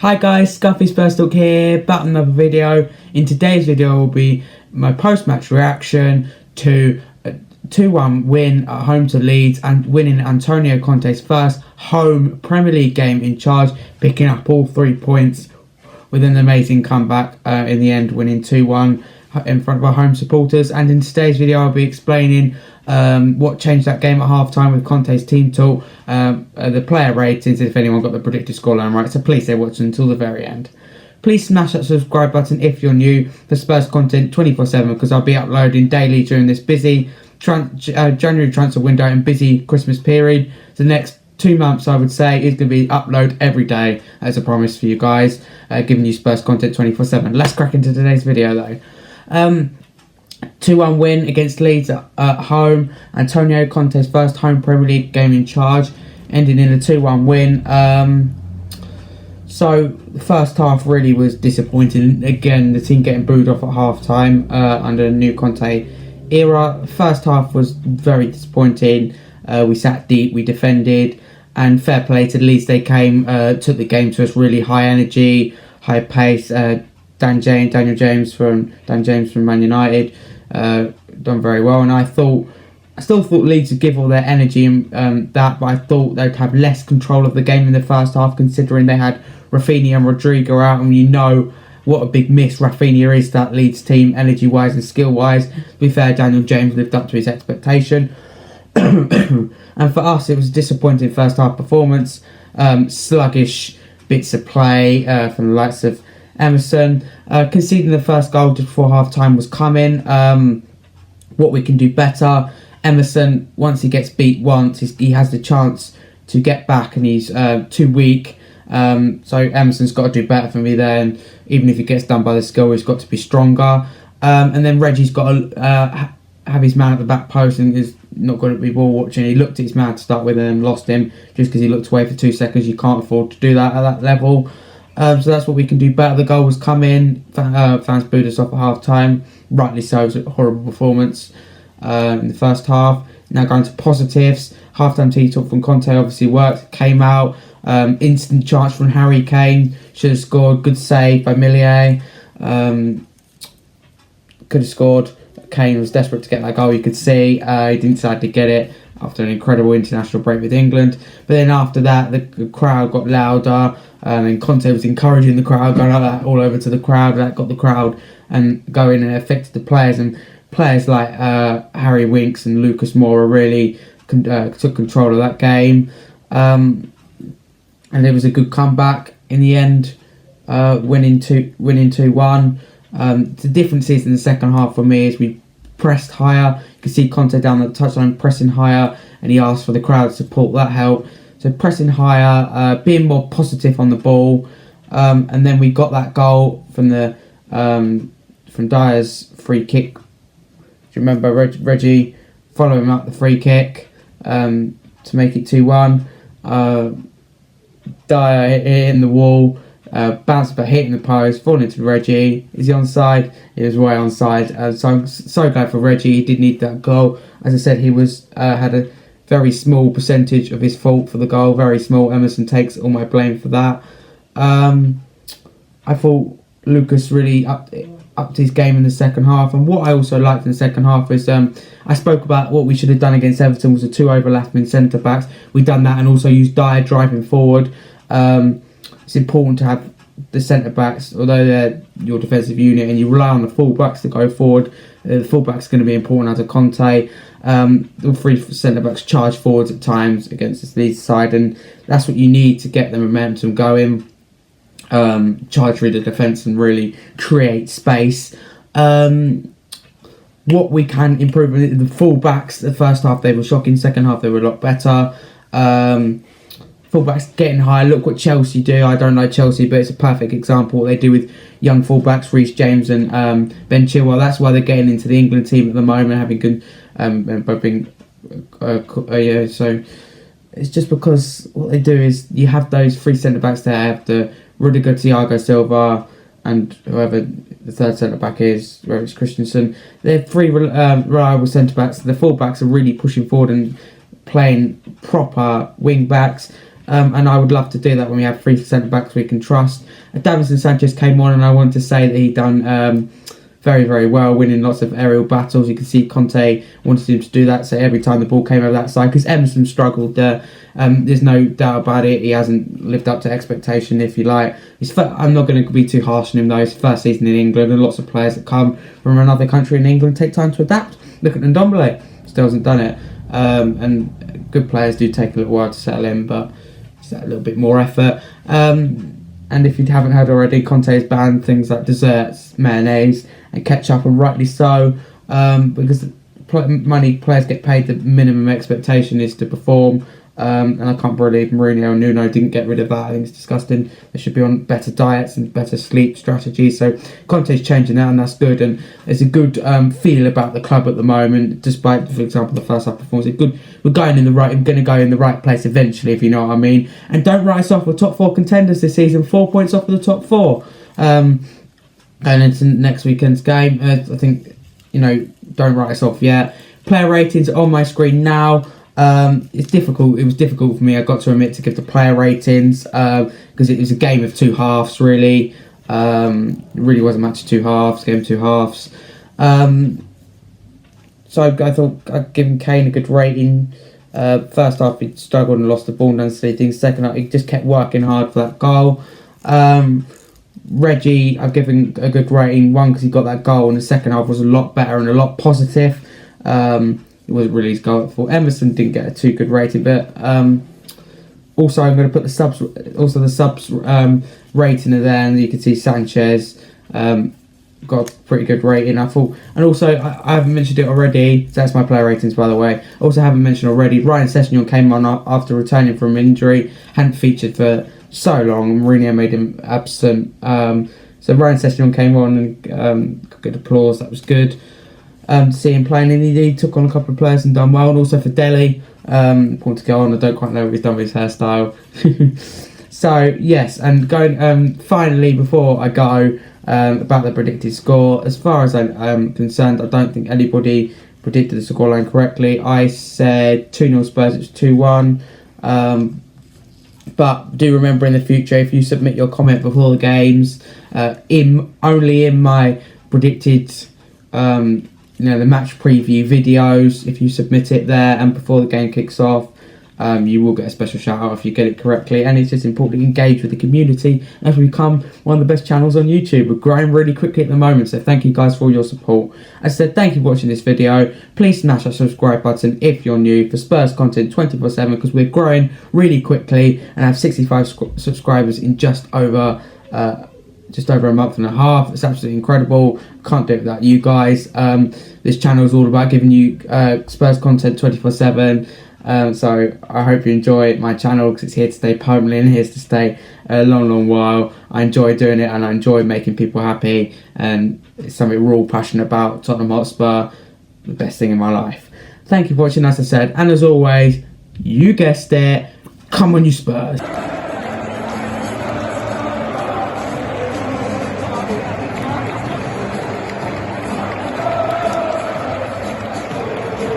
Hi guys, Scuffy Spurs Talk here, back with another video. In today's video will be my post-match reaction to a 2-1 win at home to Leeds and winning Antonio Conte's first home Premier League game in charge, picking up all 3 points with an amazing comeback in the end, winning 2-1 in front of our home supporters. And in today's video I'll be explaining what changed that game at half-time with Conte's team talk, the player ratings, if anyone got the predicted scoreline right. So please stay watching until the very end. Please smash that subscribe button if you're new for Spurs content 24/7, because I'll be uploading daily during this busy January transfer window and busy Christmas period. The next 2 months, I would say, is going to be upload every day as a promise for you guys, giving you Spurs content 24/7. Let's crack into today's video though. 2-1 win against Leeds at home. Antonio Conte's first home Premier League game in charge, ending in a 2-1 win. So the first half really was disappointing. Again, the team getting booed off at half-time under the new Conte era. First half was very disappointing. We sat deep, we defended, and fair play to Leeds. They came, took the game to us, really high energy, high pace. Daniel James from Man United done very well, and I still thought Leeds would give all their energy and that, but I thought they'd have less control of the game in the first half, considering they had Rafinha and Rodrigo out, and you know what a big miss Rafinha is to that Leeds team, energy wise and skill wise. To be fair, Daniel James lived up to his expectation. And for us, it was a disappointing first half performance. Sluggish bits of play from the likes of Emerson, conceding the first goal just before half time was coming. What we can do better. Emerson, once he gets beat once, he has the chance to get back, and he's too weak. So Emerson's got to do better for me there, and even if he gets done by the skill, he's got to be stronger. And then Reggie's got to have his man at the back post and is not going to be ball watching. He looked at his man to start with and then lost him just because he looked away for 2 seconds. You can't afford to do that at that level. So that's what we can do better. The goal was coming. Fans booed us off at half time. Rightly so. It was a horrible performance in the first half. Now going to positives. Half-time tea talk from Conte obviously worked. Came out. Instant chance from Harry Kane. Should have scored. Good save by Millier. Could have scored. Kane was desperate to get that goal. You could see he didn't decide to get it after an incredible international break with England. But then after that, the crowd got louder. And Conte was encouraging the crowd, going like that all over to the crowd. That got the crowd and going, and affected the players. And players like Harry Winks and Lucas Moura really took control of that game. And it was a good comeback in the end, winning 2-1. The differences in the second half for me is we pressed higher. You can see Conte down the touchline pressing higher, and he asked for the crowd support. That helped. So pressing higher, being more positive on the ball, and then we got that goal from Dyer's free kick. Do you remember Reggie following up the free kick to make it 2-1? Dyer hitting the wall, bounced but hitting the post, falling to Reggie. Is he onside? He was way onside. So I'm so glad for Reggie. He did need that goal. As I said, he was had a very small percentage of his fault for the goal. Very small. Emerson takes all my blame for that. I thought Lucas really upped his game in the second half. And what I also liked in the second half is I spoke about what we should have done against Everton was the 2 overlapping centre backs. We've done that and also used Dyer driving forward. It's important to have the centre backs, although they're your defensive unit, and you rely on the full backs to go forward. The full backs going to be important under Conte. The 3 centre backs charge forwards at times against this Leeds side, and that's what you need to get the momentum going. Charge through the defence and really create space. What we can improve with the full backs. The first half they were shocking. Second half they were a lot better. Fullbacks getting high. Look what Chelsea do. I don't know Chelsea, but it's a perfect example what they do with young fullbacks, Reece James and Ben Chilwell. That's why they're getting into the England team at the moment, having good so it's just because what they do is you have those 3 centre backs there. Have the Rudiger, Thiago Silva, and whoever the third centre back is, whether it's Christensen. They're 3 reliable centre backs. The full backs are really pushing forward and playing proper wing backs. and I would love to do that when we have 3 centre backs we can trust. Davinson Sanchez came on, and I want to say that he done very, very well, winning lots of aerial battles. You can see Conte wanted him to do that, so every time the ball came over that side, because Emerson struggled there. There's no doubt about it. He hasn't lived up to expectation, if you like. I'm not going to be too harsh on him, though. His first season in England, and lots of players that come from another country in England take time to adapt. Look at Ndombele, still hasn't done it. And good players do take a little while to settle in, but it's a little bit more effort. And if you haven't heard already, Conte has banned things like desserts, mayonnaise and ketchup, and rightly so, because players get paid, the minimum expectation is to perform. And I can't believe Mourinho and Nuno didn't get rid of that. I think it's disgusting. They should be on better diets and better sleep strategies. So Conte's changing that, and that's good. And there's a good feel about the club at the moment, despite, for example, the first half performance. It's good. We're going to go in the right place eventually, if you know what I mean. And don't write us off. We're top 4 contenders this season, 4 points off of the top 4. And into next weekend's game, I think, don't write us off yet. Player ratings are on my screen now. It's difficult. It was difficult for me, I got to admit, to give the player ratings because it was a game of 2 halves, really. It really was a match of 2 halves, game of 2 halves. So I thought I'd given Kane a good rating. First half he struggled and lost the ball and done silly things. Second half he just kept working hard for that goal. Reggie, I've given a good rating. 1, because he got that goal, and the second half was a lot better and a lot positive. It wasn't really his goal for. Emerson didn't get a too good rating, but also I'm going to put the subs rating in there, and you can see Sanchez got a pretty good rating, I thought. And also, I haven't mentioned it already, so that's my player ratings, by the way. Also haven't mentioned already, Ryan Sessegnon came on after returning from injury, hadn't featured for so long. Mourinho made him absent. So Ryan Sessegnon came on and got good applause, that was good. To see him playing, and he took on a couple of players and done well. And also for Delhi, want to go on, I don't quite know what he's done with his hairstyle. So yes, and going finally, before I go, about the predicted score, as far as I'm concerned, I don't think anybody predicted the scoreline correctly. I said 2-0 Spurs, it was 2-1. But do remember in the future, if you submit your comment before the games, only in my predicted the match preview videos, if you submit it there and before the game kicks off, you will get a special shout out if you get it correctly. And it's just important to engage with the community as we become one of the best channels on YouTube. We're growing really quickly at the moment, so thank you guys for all your support. As I said, thank you for watching this video. Please smash that subscribe button if you're new for Spurs content 24/7, because we're growing really quickly and have 65 subscribers in just over a month and a half. It's absolutely incredible. Can't do it without you guys. This channel is all about giving you Spurs content 24/7. So I hope you enjoy my channel, because it's here to stay permanently and here to stay a long, long while. I enjoy doing it, and I enjoy making people happy, and it's something we're all passionate about. Tottenham Hotspur, the best thing in my life. Thank you for watching, as I said, and as always, you guessed it, come on you Spurs.